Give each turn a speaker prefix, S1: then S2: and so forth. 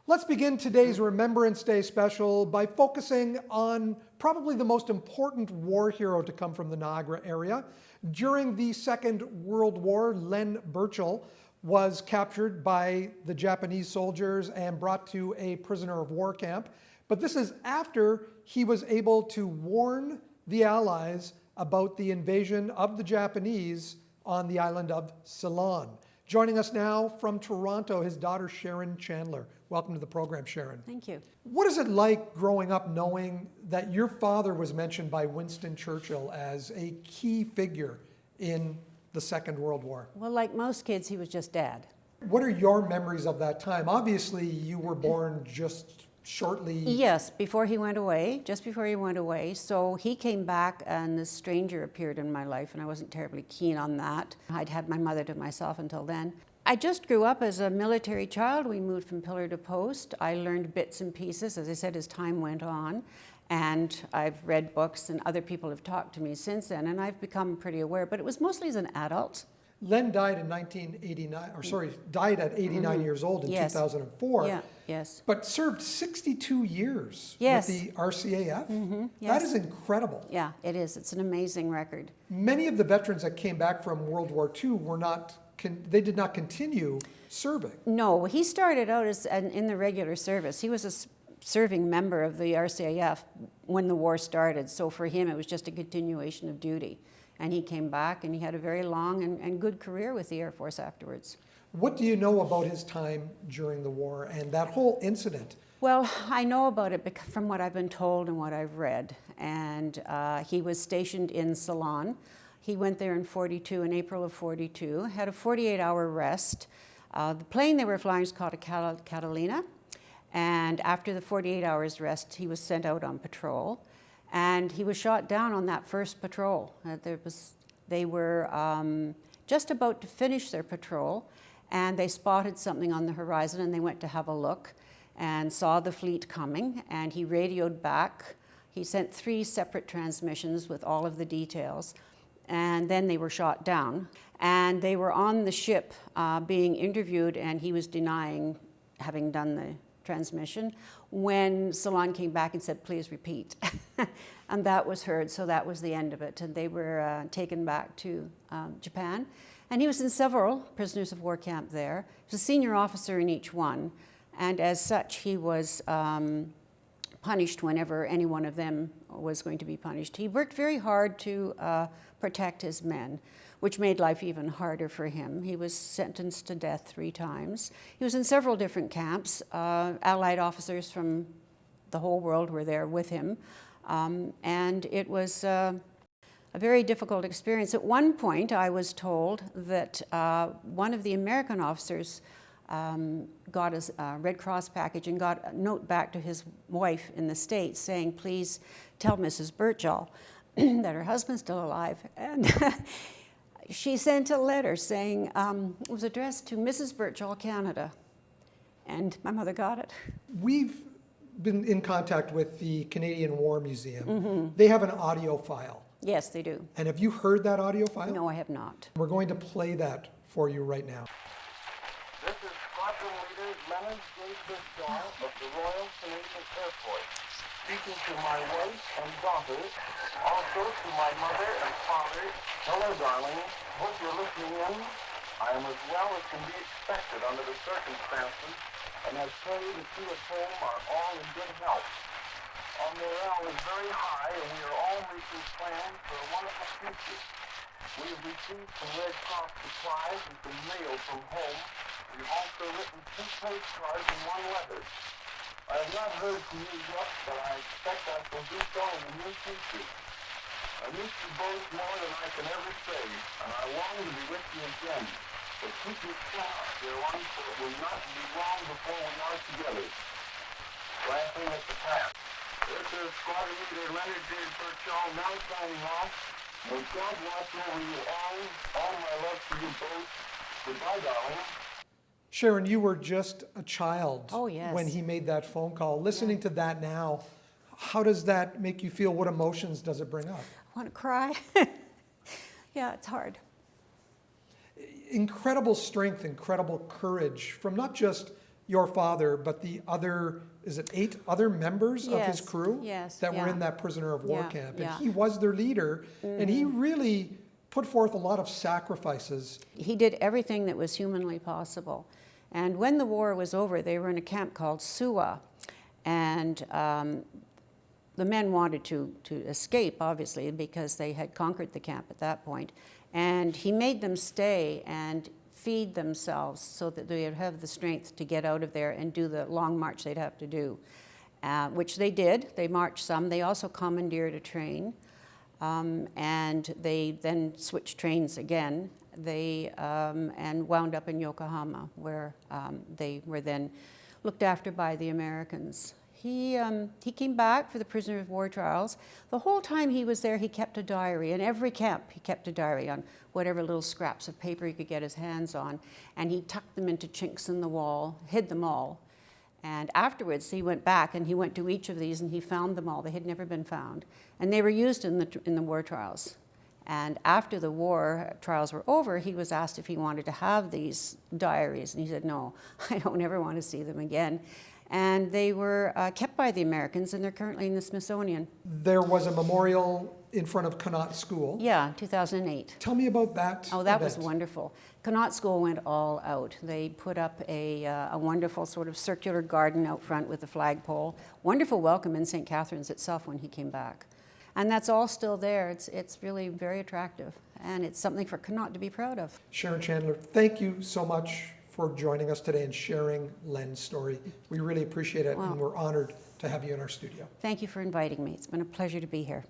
S1: Let's begin today's Remembrance Day special by focusing on probably the most important war hero to come from the Niagara area. During the Second World War, Leonard Birchall was captured by the Japanese soldiers and brought to a prisoner of war camp. But this is after he was able to warn the Allies about the invasion of the Japanese on the island of Ceylon. Joining us now from Toronto, his daughter Sharon Chandler. Welcome to the program, Sharon.
S2: Thank you.
S1: What is it like growing up knowing that your father was mentioned by Winston Churchill as a key figure in the Second World War?
S2: Well, like most kids, he was just Dad.
S1: What are your memories of that time? Obviously, you were born just shortly.
S2: Yes, before he went away, just before he went away. So he came back and this stranger appeared in my life and I wasn't terribly keen on that. I'd had my mother to myself until then. I just grew up as a military child. We moved from pillar to post. I learned bits and pieces, as I said, as time went on. And I've read books and other people have talked to me since then and I've become pretty aware, but it was mostly as an adult.
S1: Len died in died at 89 years old in 2004.
S2: Yeah, yes.
S1: But served 62 years
S2: Yes.
S1: with the RCAF.
S2: Yes.
S1: That is incredible.
S2: Yeah, it is. It's an amazing record.
S1: Many of the veterans that came back from World War II they did not continue serving.
S2: No, he started out in the regular service. He was a serving member of the RCAF when the war started. So for him, it was just a continuation of duty. And he came back and he had a very long and good career with the Air Force afterwards.
S1: What do you know about his time during the war and that whole incident?
S2: Well, I know about it from what I've been told and what I've read. And he was stationed in Ceylon. He went there in April of 42, had a 48-hour rest. The plane they were flying was called a Catalina. And after the 48 hours rest, he was sent out on patrol. And he was shot down on that first patrol. They were just about to finish their patrol, and they spotted something on the horizon, and they went to have a look and saw the fleet coming, and he radioed back. He sent 3 separate transmissions with all of the details, and then they were shot down. And they were on the ship being interviewed, and he was denying having done the transmission when Ceylon came back and said, please repeat. And that was heard, so that was the end of it. And they were taken back to Japan. And he was in several prisoners of war camp there. He was a senior officer in each one. And as such, he was punished whenever any one of them was going to be punished. He worked very hard to protect his men, which made life even harder for him. He was sentenced to death 3 times. He was in several different camps. Allied officers from the whole world were there with him. And it was a very difficult experience. At one point, I was told that one of the American officers got a Red Cross package and got a note back to his wife in the States saying, please tell Mrs. Birchall that her husband's still alive. And she sent a letter saying, it was addressed to Mrs. Birchall, Canada. And my mother got it.
S1: We've been in contact with the Canadian War Museum. Mm-hmm. They have an audio file.
S2: Yes, they do.
S1: And have you heard that audio file?
S2: No, I have not.
S1: We're going to play that for you right now.
S3: This is Squadron Leader Leonard Birchall of the Royal Canadian Air Force, speaking to my wife and daughter, also to my mother and father. Hello, darling. Hope you're listening in. I am as well as can be expected under the circumstances, and I pray that you at home are all in good health. Our morale is very high, and we are all making plans for a wonderful future. We have received some Red Cross supplies and some mail from home. We've also written 2 postcards and 1 letter. I have not heard from you yet, but I expect I shall do so in the near future. I miss you both more than I can ever say, and I long to be with you again. But keep your strong, dear one, so it will not be long before we are together. Glancing at the past. This is Squadron Leader Leonard Birchall, now signing off. May God watch over you all my love to you both. Goodbye, darling.
S1: Sharon, you were just a child
S2: when
S1: he made that phone call. Listening to that now, how does that make you feel? What emotions does it bring up?
S2: I want to cry. Yeah, it's hard.
S1: Incredible strength, incredible courage from not just your father, but the other, is it 8 other members of his
S2: Yes,
S1: crew
S2: yes,
S1: that were
S2: yeah.
S1: in that prisoner of war
S2: Yeah,
S1: camp?
S2: yeah.
S1: And he was their leader, and he really put forth a lot of sacrifices.
S2: He did everything that was humanly possible. And when the war was over, they were in a camp called Suwa. And the men wanted to escape, obviously, because they had conquered the camp at that point. And he made them stay and feed themselves so that they would have the strength to get out of there and do the long march they'd have to do, which they did. They marched some. They also commandeered a train. And they then switched trains again. They and wound up in Yokohama, where they were then looked after by the Americans. He came back for the prisoner of war trials. The whole time he was there, he kept a diary. In every camp, he kept a diary on whatever little scraps of paper he could get his hands on. And he tucked them into chinks in the wall, hid them all. And afterwards, he went back and he went to each of these and he found them all. They had never been found. And they were used in the war trials. And after the war trials were over, he was asked if he wanted to have these diaries. And he said, no, I don't ever want to see them again. And they were kept by the Americans, and they're currently in the Smithsonian.
S1: There was a memorial in front of Connaught School.
S2: Yeah, 2008.
S1: Tell me about that.
S2: Oh, that was
S1: event.
S2: wonderful. Connaught School went all out. They put up a wonderful sort of circular garden out front with a flagpole. Wonderful welcome in St. Catharines itself when he came back. And that's all still there. It's really very attractive. And it's something for Connaught to be proud of.
S1: Sharon Chandler, thank you so much for joining us today and sharing Len's story. We really appreciate it,
S2: Wow.
S1: and we're honored to have you in our studio.
S2: Thank you for inviting me. It's been a pleasure to be here.